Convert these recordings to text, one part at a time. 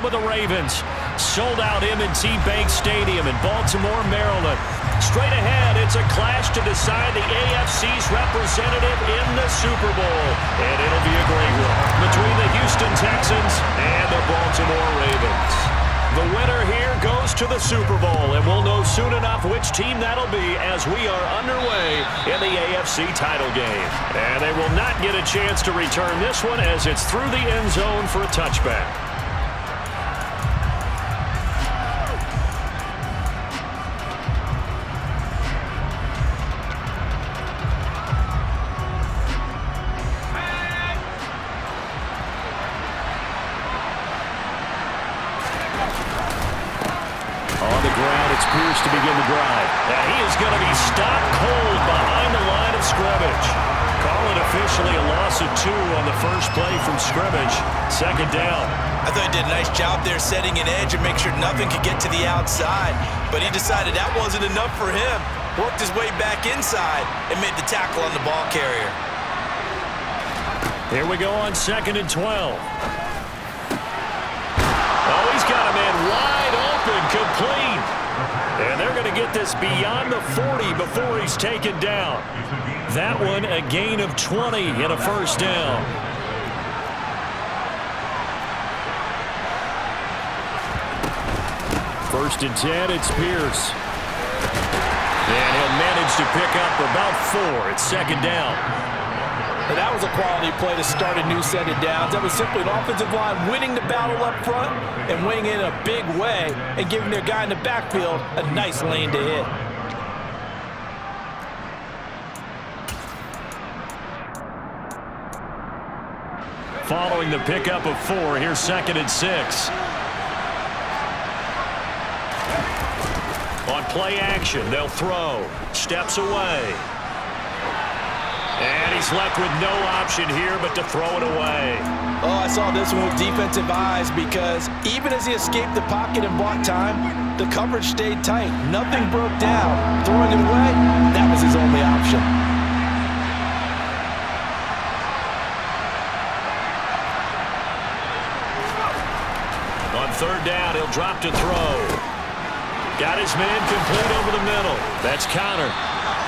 home of the Ravens. Sold out M&T Bank Stadium in Baltimore, Maryland. Straight ahead, it's a clash to decide the AFC's representative in the Super Bowl. And it'll be a great one between the Houston Texans and the Baltimore Ravens. The winner here goes to the Super Bowl, and we'll know soon enough which team that'll be as we are underway in the AFC title game. And they will not get a chance to return this one as it's through the end zone for a touchback. To begin the drive. Now he is going to be stopped cold behind the line of scrimmage. Call it officially a loss of 2 on the first play from scrimmage. Second down. I thought he did a nice job there setting an edge and make sure nothing could get to the outside. But he decided that wasn't enough for him. Worked his way back inside and made the tackle on the ball carrier. Here we go on 2nd and 12. Oh, he's got a man wide open, complete. And they're going to get this beyond the 40 before he's taken down. That one a gain of 20 and a first down. First and 10, it's Pierce. And he'll manage to pick up about 4. It's second down. And that was a quality play to start a new set of downs. That was simply an offensive line winning the battle up front and winning it in a big way and giving their guy in the backfield a nice lane to hit. Following the pickup of 4, here's 2nd and 6. On play action, they'll throw. Steps away. And he's left with no option here but to throw it away. Oh, I saw this one with defensive eyes because even as he escaped the pocket and bought time, the coverage stayed tight. Nothing broke down. Throwing it away, that was his only option. On 3rd down, he'll drop to throw. Got his man complete over the middle. That's Connor.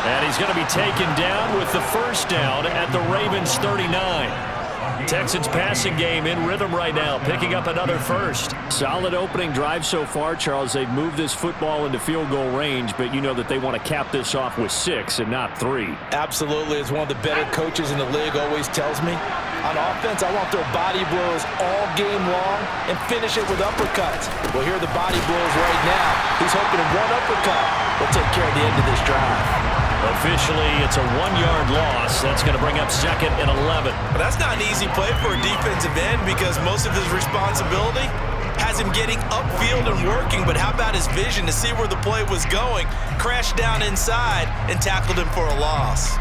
And he's going to be taken down with the first down at the Ravens 39. Texans passing game in rhythm right now, picking up another first. Solid opening drive so far, Charles. They've moved this football into field goal range, but you know that they want to cap this off with 6 and not 3. Absolutely. As one of the better coaches in the league always tells me, on offense, I want their body blows all game long and finish it with uppercuts. Well, here are the body blows right now. He's hoping in one uppercut will take care of the end of this drive. Officially, it's a 1-yard loss. That's going to bring up 2nd and 11. But that's not an easy play for a defensive end because most of his responsibility has him getting upfield and working. But how about his vision to see where the play was going, crashed down inside, and tackled him for a loss.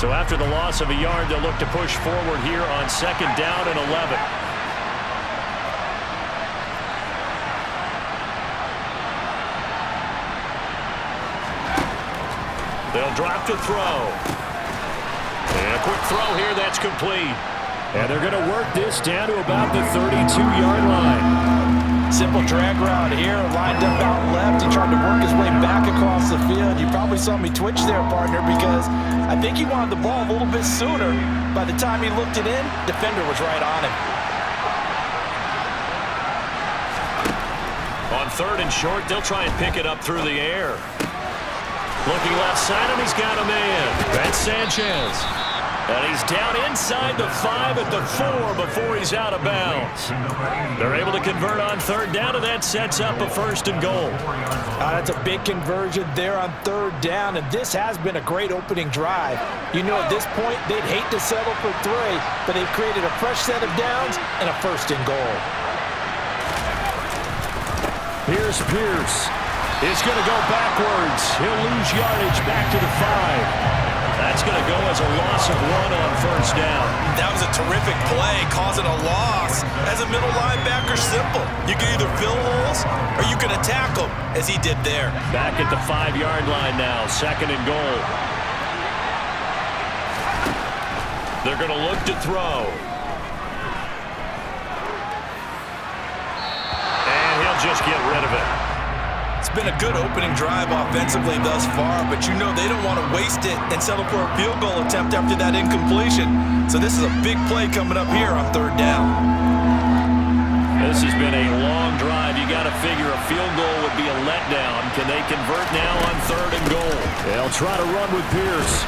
So after the loss of a yard, they'll look to push forward here on 2nd down and 11. They'll drop to throw. And a quick throw here, that's complete. And they're going to work this down to about the 32-yard line. Simple drag route here, lined up out left. He tried to work his way back across the field. You probably saw me twitch there, partner, because I think he wanted the ball a little bit sooner. By the time he looked it in, defender was right on him. On 3rd and short, they'll try and pick it up through the air. Looking left side, and he's got a man. That's Sanchez. And he's down inside the 5 at the 4 before he's out of bounds. They're able to convert on 3rd down, and that sets up a 1st and goal. That's a big conversion there on 3rd down, and this has been a great opening drive. You know, at this point, they'd hate to settle for 3, but they've created a fresh set of downs and a 1st and goal. Here's Pierce. He's going to go backwards. He'll lose yardage back to the 5. That's going to go as a loss of 1 on 1st down. That was a terrific play, causing a loss. As a middle linebacker, simple. You can either fill holes or you can attack them, as he did there. Back at the 5-yard line now, 2nd and goal. They're going to look to throw. And he'll just get rid of it. It's been a good opening drive offensively thus far, but you know they don't want to waste it and settle for a field goal attempt after that incompletion. So this is a big play coming up here on 3rd down. This has been a long drive. You got to figure a field goal would be a letdown. Can they convert now on 3rd and goal? They'll try to run with Pierce.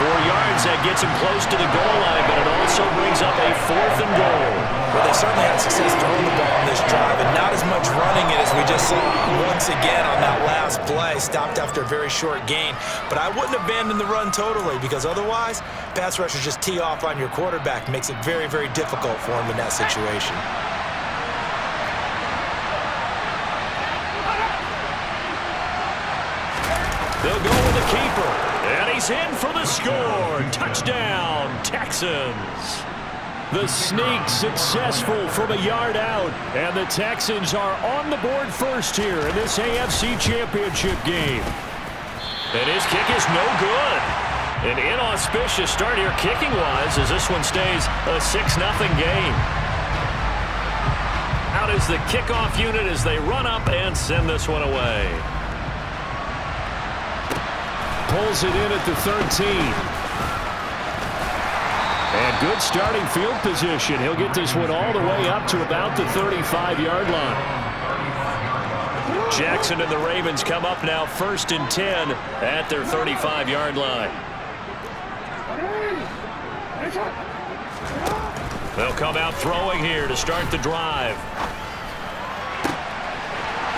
4 yards, that gets him close to the goal line, but it also brings up a 4th and goal. Well, they certainly had success throwing the ball on this drive, and not as much running it as we just saw once again on that last play. Stopped after a very short gain. But I wouldn't abandon the run totally, because otherwise, pass rushers just tee off on your quarterback. Makes it very, very difficult for him in that situation. They'll go with the keeper. And he's in for the score. Touchdown, Texans. The sneak successful from a yard out. And the Texans are on the board first here in this AFC Championship game. And his kick is no good. An inauspicious start here kicking-wise as this one stays a 6-0 game. Out is the kickoff unit as they run up and send this one away. Pulls it in at the 13. And good starting field position. He'll get this one all the way up to about the 35-yard line. Jackson and the Ravens come up now 1st and 10 at their 35-yard line. They'll come out throwing here to start the drive.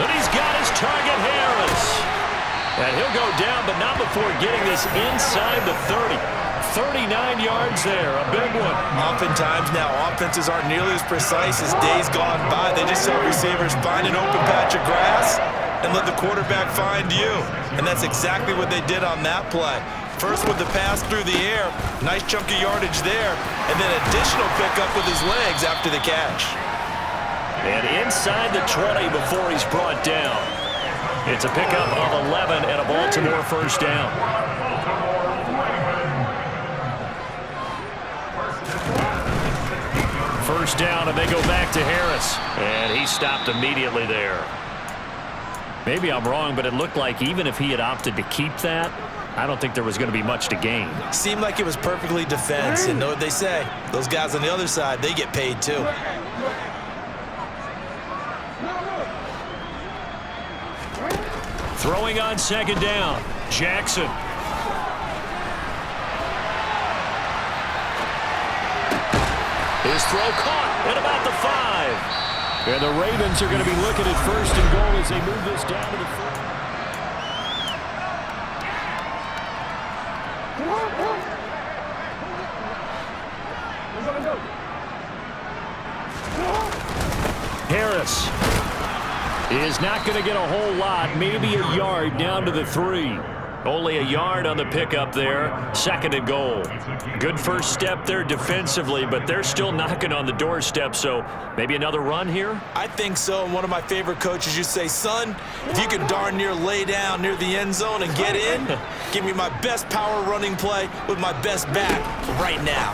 And he's got his target, Harris. And he'll go down, but not before getting this inside the 30. 39 yards there, a big one. Oftentimes now, offenses aren't nearly as precise as days gone by. They just have receivers find an open patch of grass and let the quarterback find you. And that's exactly what they did on that play. First with the pass through the air, nice chunk of yardage there, and then additional pickup with his legs after the catch. And inside the 20 before he's brought down. It's a pickup of 11 and a Baltimore 1st down. First down, and they go back to Harris. And he stopped immediately there. Maybe I'm wrong, but it looked like even if he had opted to keep that, I don't think there was going to be much to gain. Seemed like it was perfectly defense. And know what they say? Those guys on the other side, they get paid too. Throwing on 2nd down, Jackson. His throw caught at about the 5. And the Ravens are going to be looking at 1st and goal as they move this down to the 4. Harris is not going to get a whole lot, maybe a yard down to the 3. Only a yard on the pickup there. 2nd and goal. Good first step there defensively, but they're still knocking on the doorstep, so maybe another run here? I think so. And one of my favorite coaches used to say, son, if you can darn near lay down near the end zone and get in, give me my best power running play with my best back right now.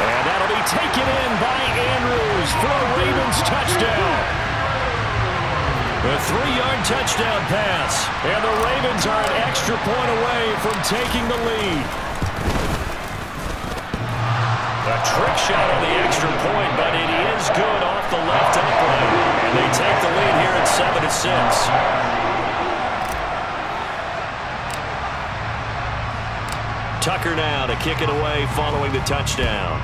And that'll be taken in by Andrews for a Ravens touchdown. A 3-yard touchdown pass. And the Ravens are an extra point away from taking the lead. A trick shot on the extra point, but it is good off the left upright. And they take the lead here at 7-6. Tucker now to kick it away following the touchdown.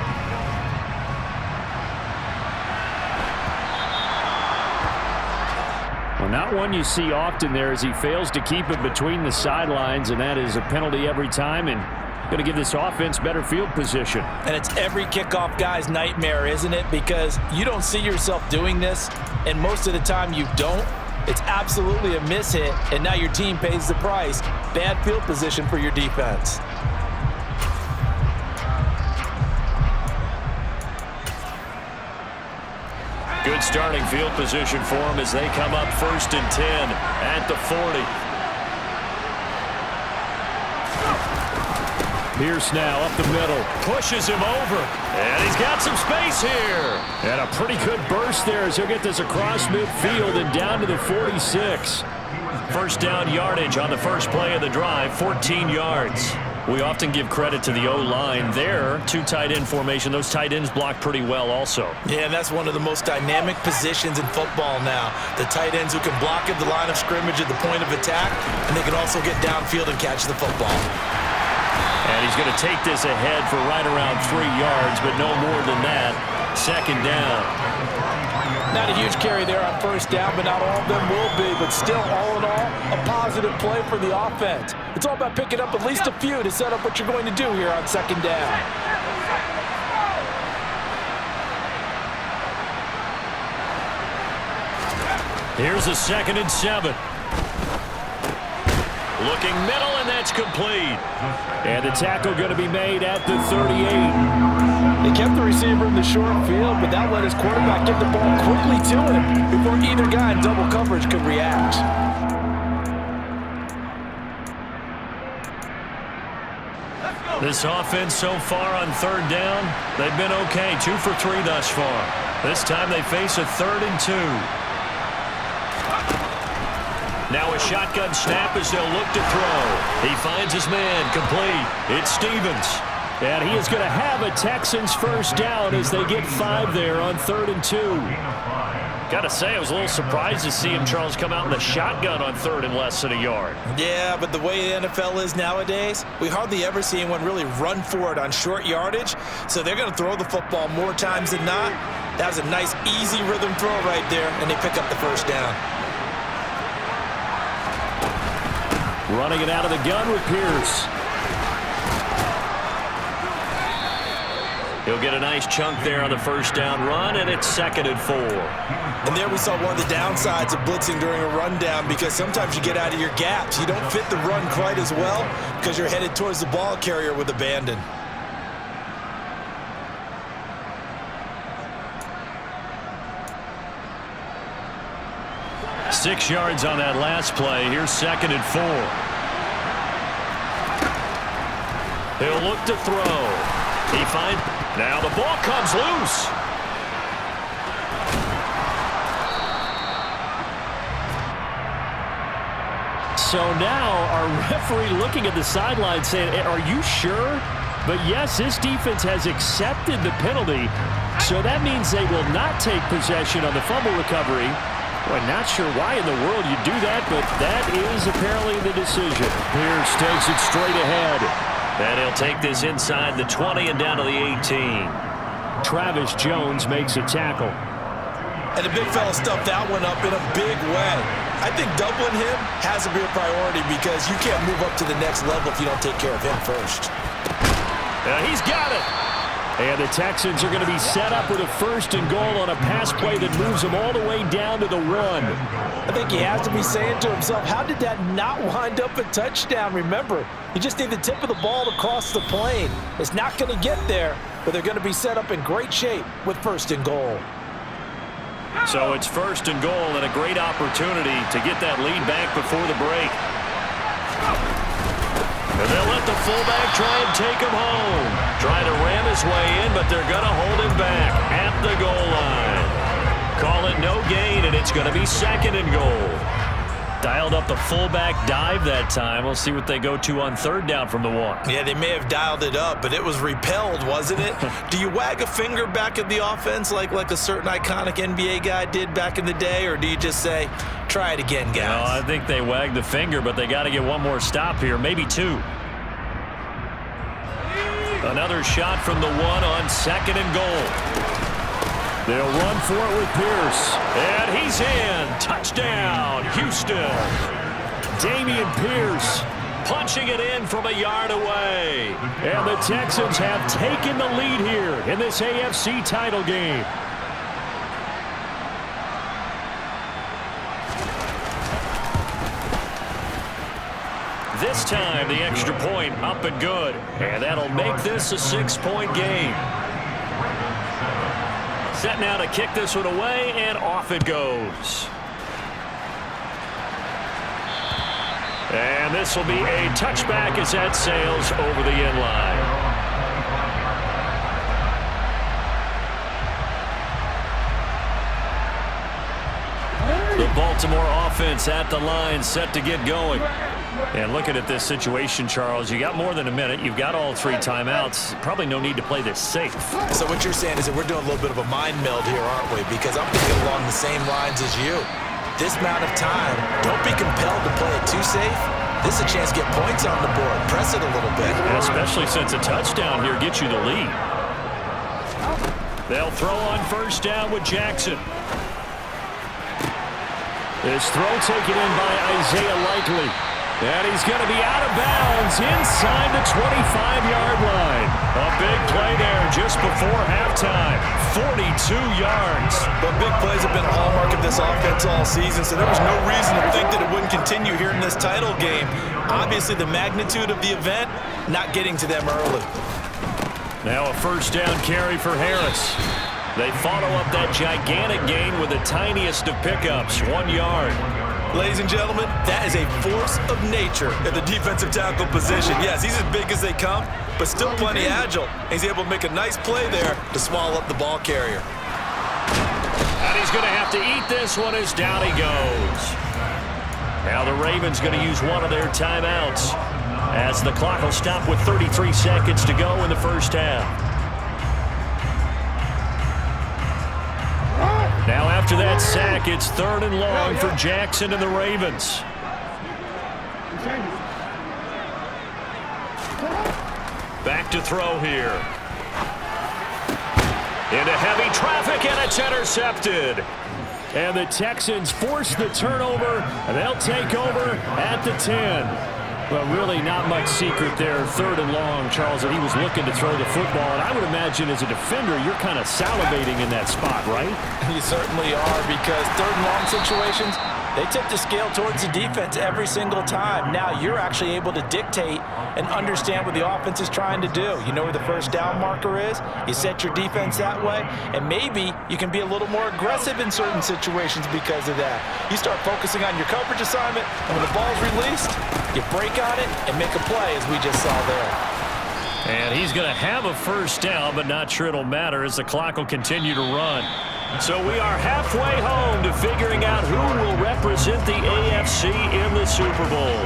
Well, not one you see often there as he fails to keep it between the sidelines, and that is a penalty every time, and going to give this offense better field position. And it's every kickoff guy's nightmare, isn't it? Because you don't see yourself doing this, and most of the time you don't. It's absolutely a mishit, and now your team pays the price. Bad field position for your defense. Good starting field position for them as they come up 1st and 10 at the 40. Pierce now up the middle. Pushes him over. And he's got some space here. And a pretty good burst there as he'll get this across midfield and down to the 46. First down yardage on the first play of the drive, 14 yards. We often give credit to the O-line there. Two tight end formation. Those tight ends block pretty well also. Yeah, and that's one of the most dynamic positions in football now. The tight ends who can block at the line of scrimmage at the point of attack, and they can also get downfield and catch the football. And he's going to take this ahead for right around 3 yards, but no more than that. Second down. Not a huge carry there on first down, but not all of them will be. But still, all in all, a positive play for the offense. It's all about picking up at least a few to set up what you're going to do here on second down. Here's a 2nd and 7. Looking middle, and that's complete. And the tackle going to be made at the 38. They kept the receiver in the short field, but that let his quarterback get the ball quickly to him before either guy in double coverage could react. This offense so far on third down, they've been okay. 2 for 3 thus far. This time they face a 3rd and 2. Now a shotgun snap as they'll look to throw. He finds his man, complete. It's Stevens. And he is going to have a Texans first down as they get 5 there on 3rd and 2. Got to say, I was a little surprised to see him, Charles, come out in the shotgun on 3rd and less than a yard. Yeah, but the way the NFL is nowadays, we hardly ever see anyone really run for it on short yardage. So they're going to throw the football more times than not. That was a nice, easy rhythm throw right there, and they pick up the first down. Running it out of the gun with Pierce. He'll get a nice chunk there on the first down run, and it's 2nd and 4. And there we saw one of the downsides of blitzing during a rundown, because sometimes you get out of your gaps. You don't fit the run quite as well because you're headed towards the ball carrier with abandon. Six yards on that last play. Here's 2nd and 4. He'll look to throw. He finds... Now the ball comes loose. So now our referee looking at the sideline saying, are you sure? But yes, this defense has accepted the penalty. So that means they will not take possession on the fumble recovery. Well, not sure why in the world you do that, but that is apparently the decision. Pierce takes it straight ahead. And he'll take this inside the 20 and down to the 18. Travis Jones makes a tackle. And the big fella stuffed that one up in a big way. I think doubling him has to be a priority because you can't move up to the next level if you don't take care of him first. He's got it. And the Texans are going to be set up with a 1st and goal on a pass play that moves them all the way down to the 1. I think he has to be saying to himself, how did that not wind up a touchdown? Remember, you just need the tip of the ball to cross the plane. It's not going to get there, but they're going to be set up in great shape with 1st and goal. So it's 1st and goal and a great opportunity to get that lead back before the break. And they'll let the fullback try and take him home. Trying to ram his way in, but they're going to hold him back at the goal line. Call it no gain, and it's going to be 2nd and goal. Dialed up the fullback dive that time. We'll see what they go to on 3rd down from the 1. Yeah, they may have dialed it up, but it was repelled, wasn't it? Do you wag a finger back at the offense like a certain iconic NBA guy did back in the day, or do you just say, try it again, guys? No, I think they wagged the finger, but they got to get one more stop here, maybe 2. Another shot from the 1 on 2nd and goal. They'll run for it with Pierce. And he's in. Touchdown, Houston. Dameon Pierce punching it in from a yard away. And the Texans have taken the lead here in this AFC title game. This time, the extra point up and good. And that'll make this a 6-point game. Set now to kick this one away, and off it goes. And this will be a touchback as that sails over the end line. offense at the line, set to get going. And looking at this situation, Charles, you got more than a minute. You've got all 3 timeouts. Probably no need to play this safe. So what you're saying is that we're doing a little bit of a mind meld here, aren't we? Because I'm thinking along the same lines as you. This amount of time, don't be compelled to play it too safe. This is a chance to get points on the board. Press it a little bit. And especially since a touchdown here gets you the lead. They'll throw on first down with Jackson. This throw taken in by Isaiah Likely. And he's going to be out of bounds inside the 25-yard line. A big play there just before halftime. 42 yards. But big plays have been a hallmark of this offense all season, so there was no reason to think that it wouldn't continue here in this title game. Obviously, the magnitude of the event not getting to them early. Now a first down carry for Harris. They follow up that gigantic gain with the tiniest of pickups, 1 yard. Ladies and gentlemen, that is a force of nature at the defensive tackle position. Yes, he's as big as they come, but still plenty agile. He's able to make a nice play there to swallow up the ball carrier. And he's going to have to eat this one as down he goes. Now the Ravens going to use one of their timeouts as the clock will stop with 33 seconds to go in the first half. Now after that sack, it's 3rd and long for Jackson and the Ravens. Back to throw here. Into heavy traffic, and it's intercepted. And the Texans force the turnover, and they'll take over at the 10. Well, really not much secret there. 3rd and long, Charles, that he was looking to throw the football. And I would imagine as a defender, you're kind of salivating in that spot, right? You certainly are, because 3rd and long situations, they tip the scale towards the defense every single time. Now you're actually able to dictate and understand what the offense is trying to do. You know where the first down marker is. You set your defense that way, and maybe you can be a little more aggressive in certain situations because of that. You start focusing on your coverage assignment, and when the ball's released, you break on it and make a play, as we just saw there. And he's going to have a first down, but not sure it'll matter as the clock will continue to run. So we are halfway home to figuring out who will represent the AFC in the Super Bowl.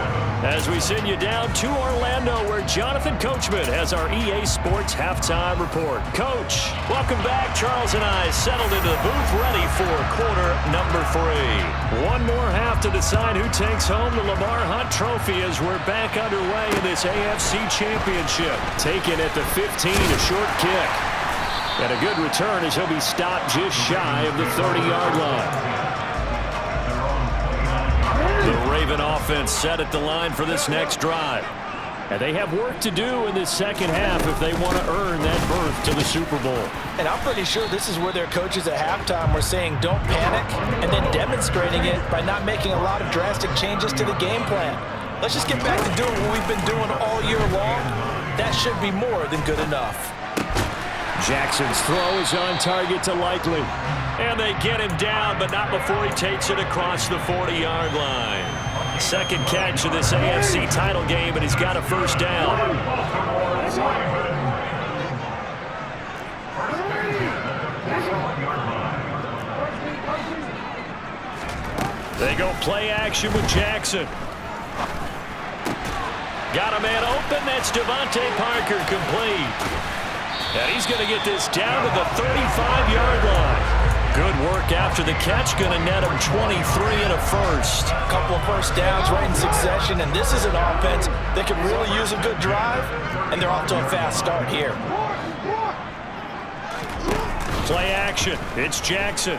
As we send you down to Orlando, where Jonathan Coachman has our EA Sports Halftime Report. Coach, welcome back. Charles and I settled into the booth ready for quarter number 3. One more half to decide who takes home the Lamar Hunt Trophy as we're back underway in this AFC Championship. Taken at the 15, a short kick. And a good return as he'll be stopped just shy of the 30-yard line. The Raven offense set at the line for this next drive. And they have work to do in this second half if they want to earn that berth to the Super Bowl. And I'm pretty sure this is where their coaches at halftime were saying don't panic, and then demonstrating it by not making a lot of drastic changes to the game plan. Let's just get back to doing what we've been doing all year long. That should be more than good enough. Jackson's throw is on target to Likely. And they get him down, but not before he takes it across the 40-yard line. Second catch of this AFC title game, and he's got a first down. They go play action with Jackson. Got a man open. That's Devontae Parker complete. And he's going to get this down to the 35-yard line. Good work after the catch. Going to net him 23 and a first. A couple of first downs right in succession, and this is an offense that can really use a good drive, and they're off to a fast start here. Play action. It's Jackson.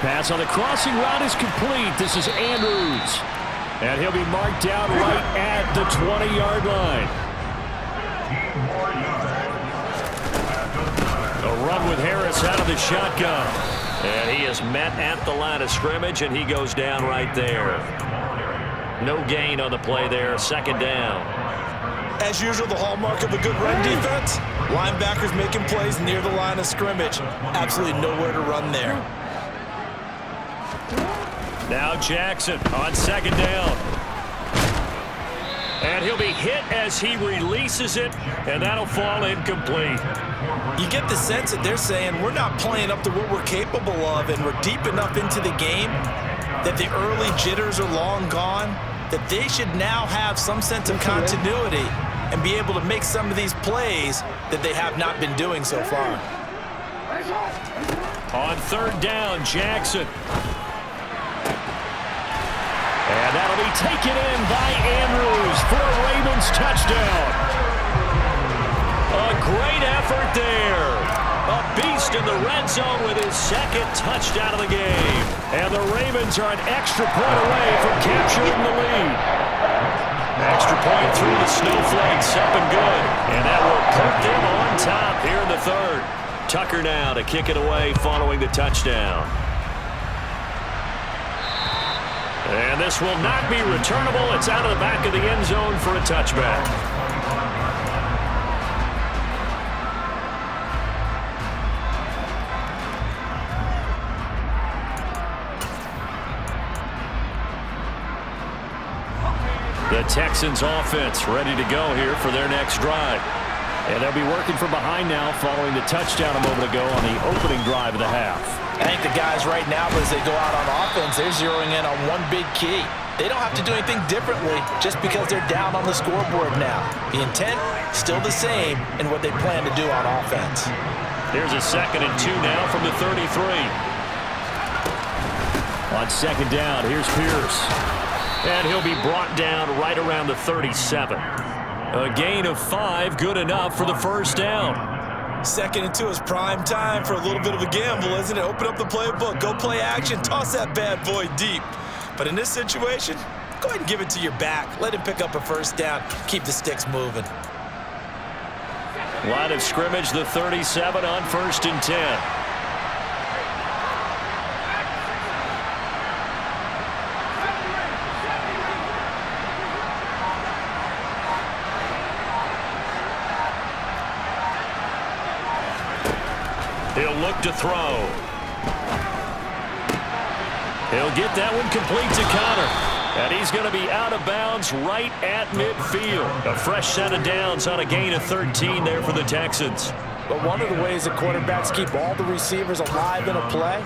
Pass on the crossing route is complete. This is Andrews. And he'll be marked down right at the 20-yard line. A run with Harris out of the shotgun. And he is met at the line of scrimmage, and he goes down right there. No gain on the play there. Second down. As usual, the hallmark of a good run defense, linebackers making plays near the line of scrimmage. Absolutely nowhere to run there. Now Jackson on second down. And he'll be hit as he releases it, and that'll fall incomplete. You get the sense that they're saying we're not playing up to what we're capable of, and we're deep enough into the game that the early jitters are long gone, that they should now have some sense of continuity and be able to make some of these plays that they have not been doing so far. On third down, Jackson. And that'll be taken in by Andrews for a Ravens touchdown. A great effort there. A beast in the red zone with his second touchdown of the game. And the Ravens are an extra point away from capturing the lead. Extra point through the snowflakes, up and good. And that will put them on top here in the third. Tucker now to kick it away following the touchdown. And this will not be returnable. It's out of the back of the end zone for a touchback. The Texans offense ready to go here for their next drive. And they'll be working from behind now following the touchdown a moment ago on the opening drive of the half. I think the guys right now, as they go out on offense, they're zeroing in on one big key. They don't have to do anything differently just because they're down on the scoreboard now. The intent, still the same in what they plan to do on offense. Here's a 2nd and 2 now from the 33. On second down, here's Pierce. And he'll be brought down right around the 37. A gain of 5, good enough for the first down. 2nd and 2 is prime time for a little bit of a gamble, isn't it? Open up the playbook, go play action, toss that bad boy deep. But in this situation, go ahead and give it to your back. Let him pick up a first down, keep the sticks moving. Line of scrimmage, the 37 on 1st and 10. He'll look to throw. He'll get that one complete to Connor. And he's going to be out of bounds right at midfield. A fresh set of downs on a gain of 13 there for the Texans. But one of the ways that quarterbacks keep all the receivers alive in a play,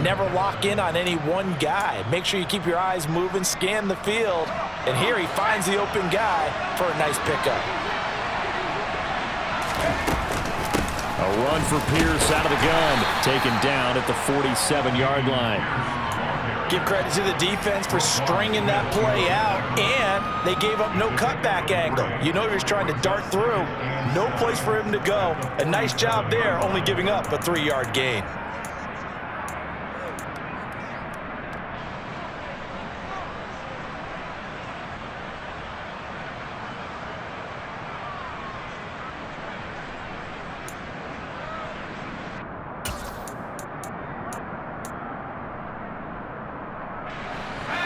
never lock in on any one guy. Make sure you keep your eyes moving, scan the field. And here he finds the open guy for a nice pickup. A run for Pierce out of the gun. Taken down at the 47-yard line. Give credit to the defense for stringing that play out, and they gave up no cutback angle. You know he was trying to dart through. No place for him to go. A nice job there, only giving up a 3-yard gain.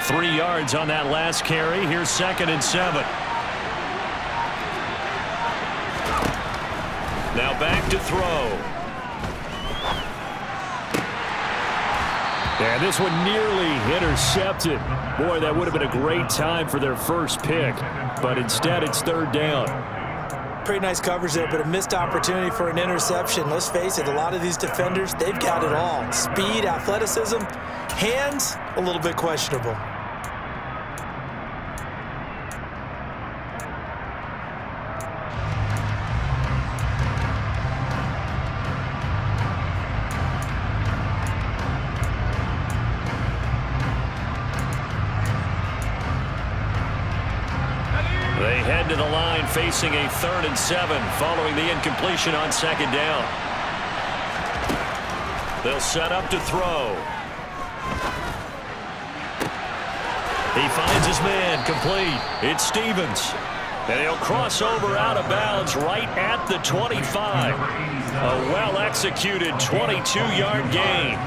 Three yards on that last carry. Here's 2nd and 7. Now back to throw. And this one nearly intercepted. Boy, that would have been a great time for their first pick. But instead, it's 3rd down. Pretty nice coverage there, but a missed opportunity for an interception. Let's face it, a lot of these defenders, they've got it all. Speed, athleticism, hands, a little bit questionable. They head to the line facing a 3rd and 7 following the incompletion on 2nd down. They'll set up to throw. He finds his man complete. It's Stevens. And he'll cross over out of bounds right at the 25. A well-executed 22-yard gain.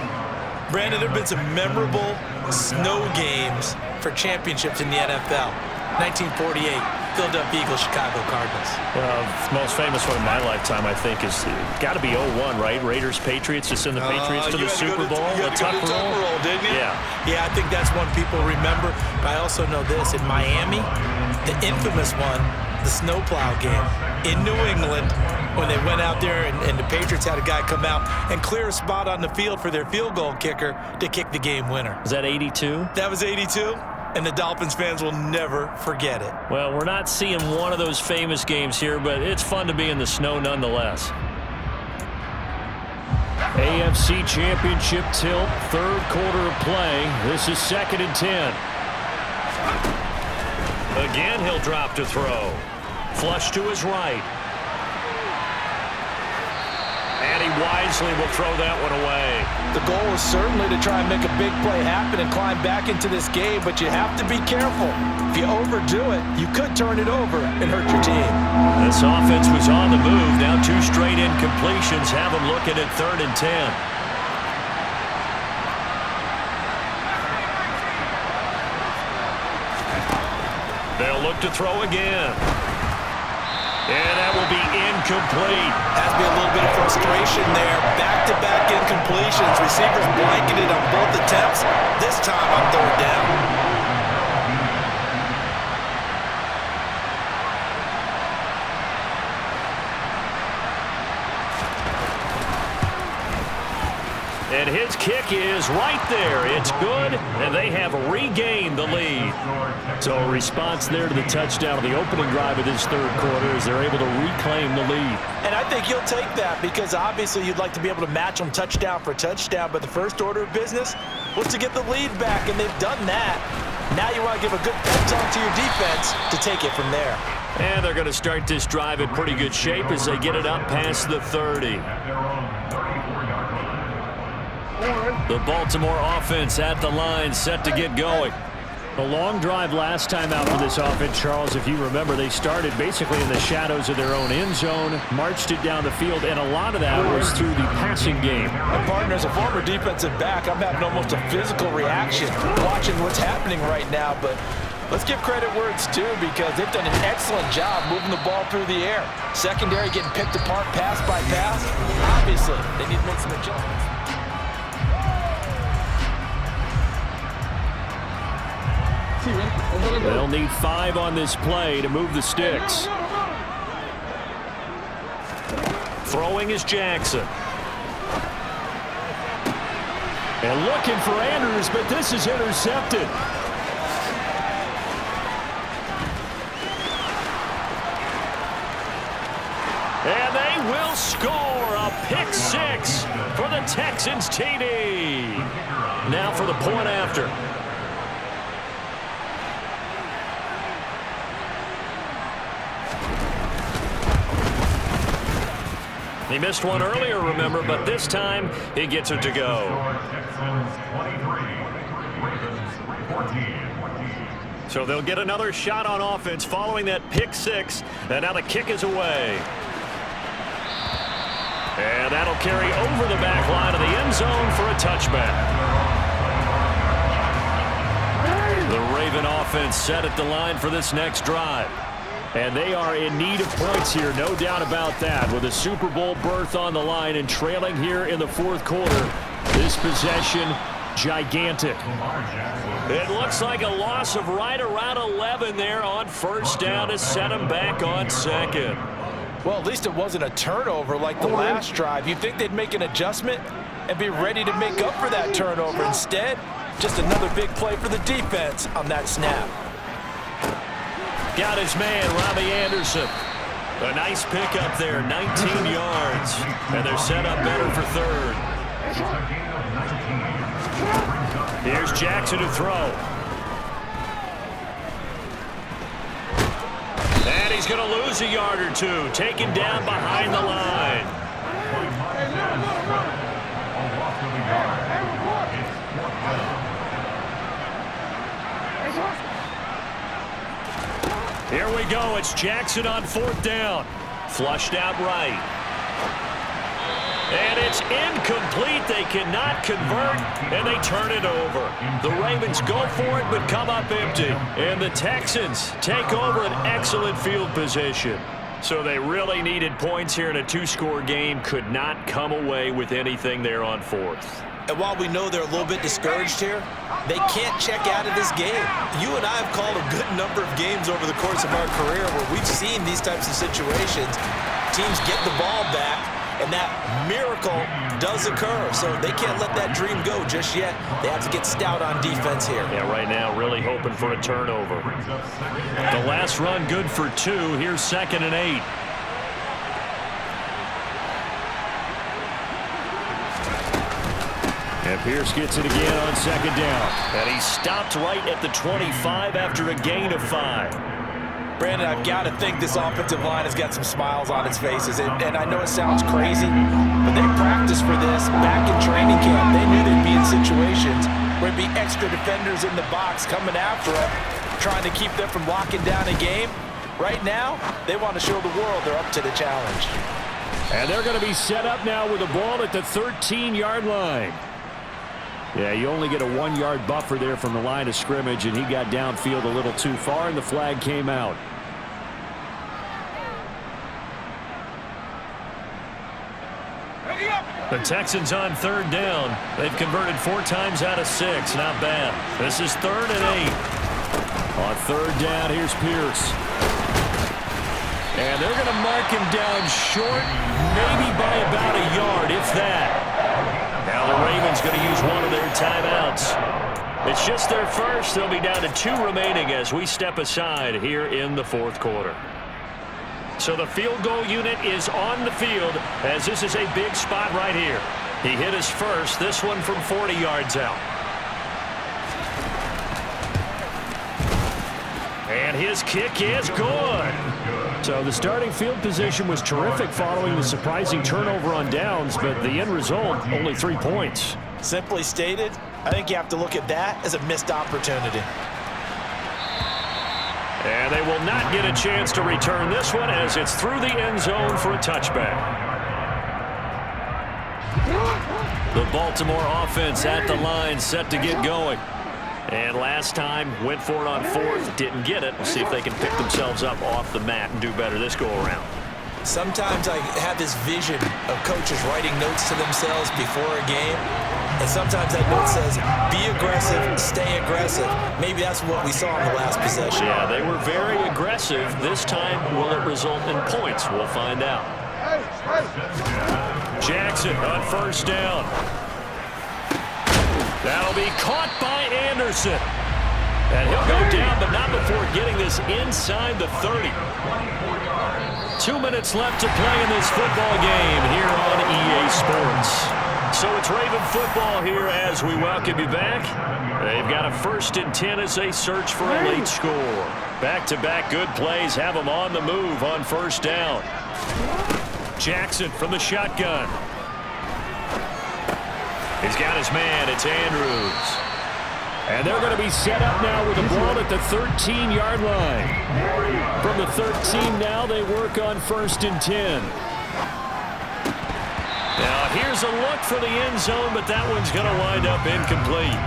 Brandon, there have been some memorable snow games for championships in the NFL. 1948, Philadelphia Eagles, Chicago Cardinals. Most famous one in my lifetime, I think, is got to be 01, right? Raiders, Patriots, to send the Patriots to the Super Bowl. You had to go to the Tucker roll, didn't you? Yeah. Yeah, I think that's one people remember. But I also know this. In Miami, the infamous one the snowplow game in New England when they went out there and the Patriots had a guy come out and clear a spot on the field for their field goal kicker to kick the game winner. Is that 82? That was 82, and the Dolphins fans will never forget it. Well, we're not seeing one of those famous games here, but it's fun to be in the snow nonetheless. AFC Championship tilt, third quarter of play. This is 2nd and 10. Again, he'll drop to throw. Flush to his right. And he wisely will throw that one away. The goal is certainly to try and make a big play happen and climb back into this game, but you have to be careful. If you overdo it, you could turn it over and hurt your team. This offense was on the move. Now 2 straight incompletions have them looking at 3rd and 10. They'll look to throw again. And that will be incomplete. Has to be a little bit of frustration there. Back-to-back incompletions. Receivers blanketed on both attempts. This time on 3rd down. And his kick is right there. It's good, and they have regained the lead. So a response there to the touchdown of the opening drive of this third quarter as they're able to reclaim the lead. And I think you'll take that because obviously you'd like to be able to match them touchdown for touchdown, but the first order of business was to get the lead back, and they've done that. Now you want to give a good pep talk to your defense to take it from there. And they're going to start this drive in pretty good shape as they get it up past the 30. The Baltimore offense at the line, set to get going. A long drive last time out for this offense, Charles. If you remember, they started basically in the shadows of their own end zone, marched it down the field, and a lot of that was through the passing game. And partner, as a former defensive back, I'm having almost a physical reaction watching what's happening right now. But let's give credit where it's due because they've done an excellent job moving the ball through the air. Secondary getting picked apart pass by pass. Obviously, they need to make some adjustments. They'll need 5 on this play to move the sticks. Throwing is Jackson. And looking for Andrews, but this is intercepted. And they will score a pick 6 for the Texans TD. Now for the point after. He missed one earlier, remember, but this time he gets it to go. So they'll get another shot on offense following that pick 6, and now the kick is away. And that'll carry over the back line of the end zone for a touchback. The Raven offense set at the line for this next drive. And they are in need of points here, no doubt about that. With a Super Bowl berth on the line and trailing here in the fourth quarter, this possession, gigantic. It looks like a loss of right around 11 there on first down to set them back on second. Well, at least it wasn't a turnover like the last drive. You'd think they'd make an adjustment and be ready to make up for that turnover. Instead, just another big play for the defense on that snap. Got his man, Robbie Anderson. A nice pickup there, 19 yards. And they're set up better for third. Here's Jackson to throw. And he's going to lose a yard or 2, taken down behind the line. Here we go. It's Jackson on fourth down. Flushed out right. And it's incomplete. They cannot convert, and they turn it over. The Ravens go for it, but come up empty. And the Texans take over an excellent field position. So they really needed points here in a 2-score game. Could not come away with anything there on fourth. And while we know they're a little bit discouraged here, they can't check out of this game. You and I have called a good number of games over the course of our career where we've seen these types of situations. Teams get the ball back, and that miracle does occur. So they can't let that dream go just yet. They have to get stout on defense here. Yeah, right now really hoping for a turnover. The last run good for 2. Here's 2nd and 8. And Pierce gets it again on 2nd down. And he stopped right at the 25 after a gain of 5. Brandon, I've got to think this offensive line has got some smiles on its faces. And I know it sounds crazy, but they practiced for this back in training camp. They knew they'd be in situations where there'd be extra defenders in the box coming after them, trying to keep them from locking down a game. Right now, they want to show the world they're up to the challenge. And they're going to be set up now with the ball at the 13-yard line. Yeah, you only get a 1-yard buffer there from the line of scrimmage, and he got downfield a little too far, and the flag came out. The Texans on 3rd down. They've converted 4 times out of 6. Not bad. This is 3rd and 8. On 3rd down, here's Pierce. And they're going to mark him down short, maybe by about a yard, if that. Now the Ravens going to use one of their timeouts. It's just their first. They'll be down to 2 remaining as we step aside here in the 4th quarter. So the field goal unit is on the field as this is a big spot right here. He hit his first, this one from 40 yards out. And his kick is good. So the starting field position was terrific following the surprising turnover on downs, but the end result, only 3 points. Simply stated, I think you have to look at that as a missed opportunity. And they will not get a chance to return this one as it's through the end zone for a touchback. The Baltimore offense at the line, set to get going. And last time, went for it on 4th, didn't get it. We'll see if they can pick themselves up off the mat and do better this go-around. Sometimes I have this vision of coaches writing notes to themselves before a game. And sometimes that note says, be aggressive, stay aggressive. Maybe that's what we saw in the last possession. Yeah, they were very aggressive. This time, will it result in points? We'll find out. Jackson on 1st down. That'll be caught by Anderson. And he'll go down, but not before getting this inside the 30. 2 minutes left to play in this football game here on EA Sports. So it's Raven football here as we welcome you back. They've got a 1st and 10 as they search for a late score. Back-to-back good plays have them on the move on 1st down. Jackson from the shotgun. He's got his man. It's Andrews. And they're going to be set up now with the ball at the 13-yard line. From the 13 now, they work on 1st and 10. Now, here's a look for the end zone, but that one's going to wind up incomplete.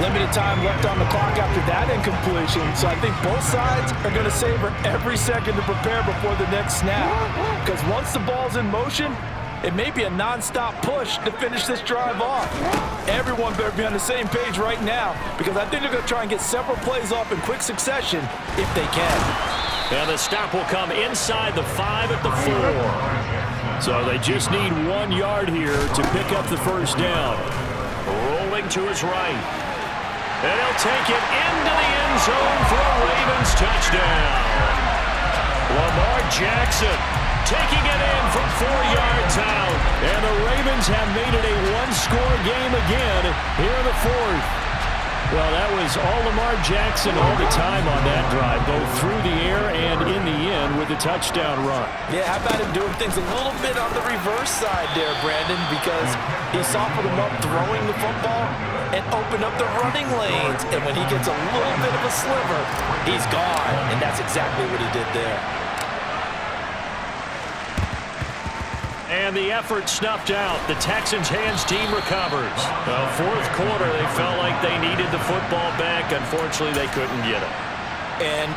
Limited time left on the clock after that incompletion, so I think both sides are going to savor every second to prepare before the next snap. Because once the ball's in motion, it may be a non-stop push to finish this drive off. Everyone better be on the same page right now, because I think they're going to try and get several plays off in quick succession if they can. Now the stop will come inside the 5 at the 4. So they just need 1 yard here to pick up the 1st down. Rolling to his right. And he'll take it into the end zone for a Ravens touchdown. Lamar Jackson taking it in from 4 yards out. And the Ravens have made it a 1-score game again here in the 4th. Well, that was all Lamar Jackson all the time on that drive, both through the air and in the end with the touchdown run. Yeah, how about him doing things a little bit on the reverse side there, Brandon, because he softened him up throwing the football and opened up the running lanes. And when he gets a little bit of a sliver, he's gone. And that's exactly what he did there. And the effort snuffed out. The Texans' hands team recovers. Well, 4th quarter, they felt like they needed the football back. Unfortunately, they couldn't get it. And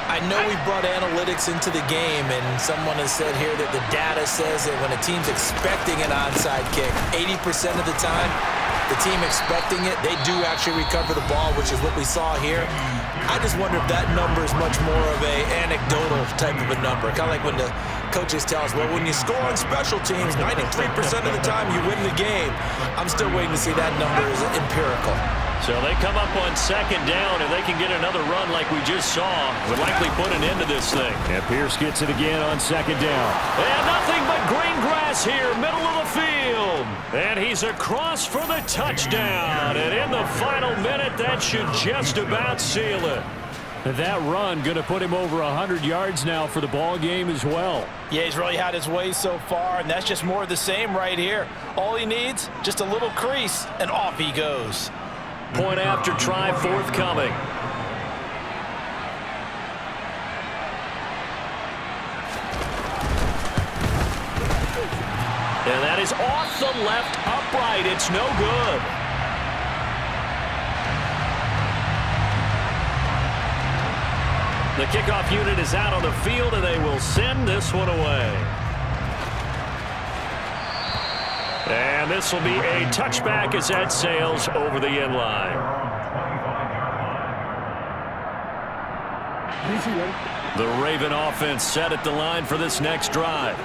I know we brought analytics into the game, and someone has said here that the data says that when a team's expecting an onside kick, 80% of the time, the team expecting it, they do actually recover the ball, which is what we saw here. I just wonder if that number is much more of a anecdotal type of a number. Kind of like when the coaches tell us, well, when you score on special teams, 93% of the time you win the game. I'm still waiting to see that number is empirical. So they come up on second down, and they can get another run like we just saw. Would likely put an end to this thing. And Pierce gets it again on second down. And nothing but green grass here, middle of the field. And he's across for the touchdown. And in the final minute, that should just about seal it. That run going to put him over 100 yards now for the ball game as well. Yeah, he's really had his way so far, and that's just more of the same right here. All he needs, just a little crease, and off he goes. Point after try forthcoming. And that is off the left upright. It's no good. The kickoff unit is out on the field, and they will send this one away. And this will be a touchback as that sails over the end line. The Raven offense set at the line for this next drive.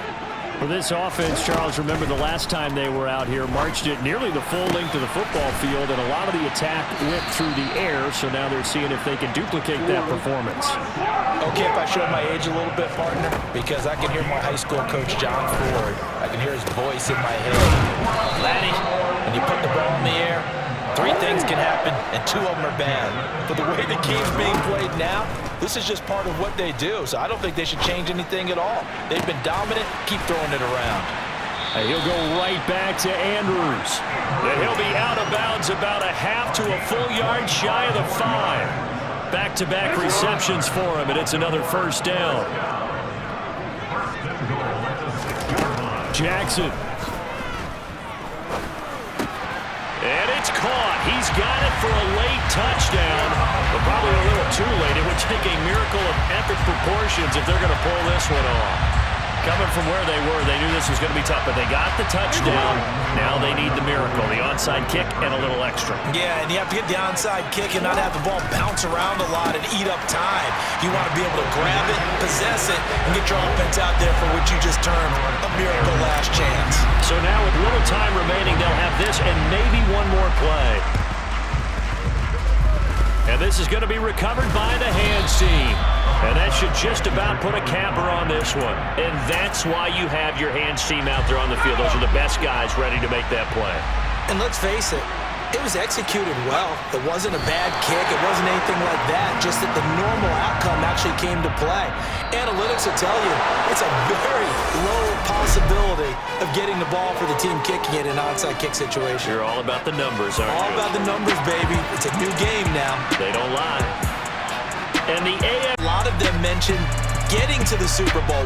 For this offense, Charles, remember the last time they were out here, marched it nearly the full length of the football field, and a lot of the attack went through the air, so now they're seeing if they can duplicate that performance. Okay, if I show my age a little bit, partner, because I can hear my high school coach, John Ford. I can hear his voice in my head. Laddie, when you put the ball in the air, 3 things can happen, and 2 of them are bad. But the way the game's being played now, this is just part of what they do, so I don't think they should change anything at all. They've been dominant. Keep throwing it around. And he'll go right back to Andrews. And he'll be out of bounds about a half to a full yard shy of the 5. Back-to-back receptions for him, and it's another first down. Jackson. And it's caught. He's got it for a late touchdown, but probably a little too late. It would take a miracle of epic proportions if they're going to pull this one off. Coming from where they were, they knew this was going to be tough, but they got the touchdown. Now they need the miracle, the onside kick and a little extra. Yeah, and you have to get the onside kick and not have the ball bounce around a lot and eat up time. You want to be able to grab it, possess it, and get your offense out there for what you just termed a miracle last chance. So now with little time remaining, they'll have this and maybe one more play. And this is going to be recovered by the hands team. And that should just about put a capper on this one. And that's why you have your hands team out there on the field. Those are the best guys ready to make that play. And let's face it, it was executed well. It wasn't a bad kick. It wasn't anything like that. Just that the normal outcome actually came to play. Analytics will tell you it's a very low possibility of getting the ball for the team kicking it in an onside kick situation. You're all about the numbers, aren't you? All about the numbers, baby. It's a new game now. They don't lie. And the AFC, a lot of them mentioned getting to the Super Bowl.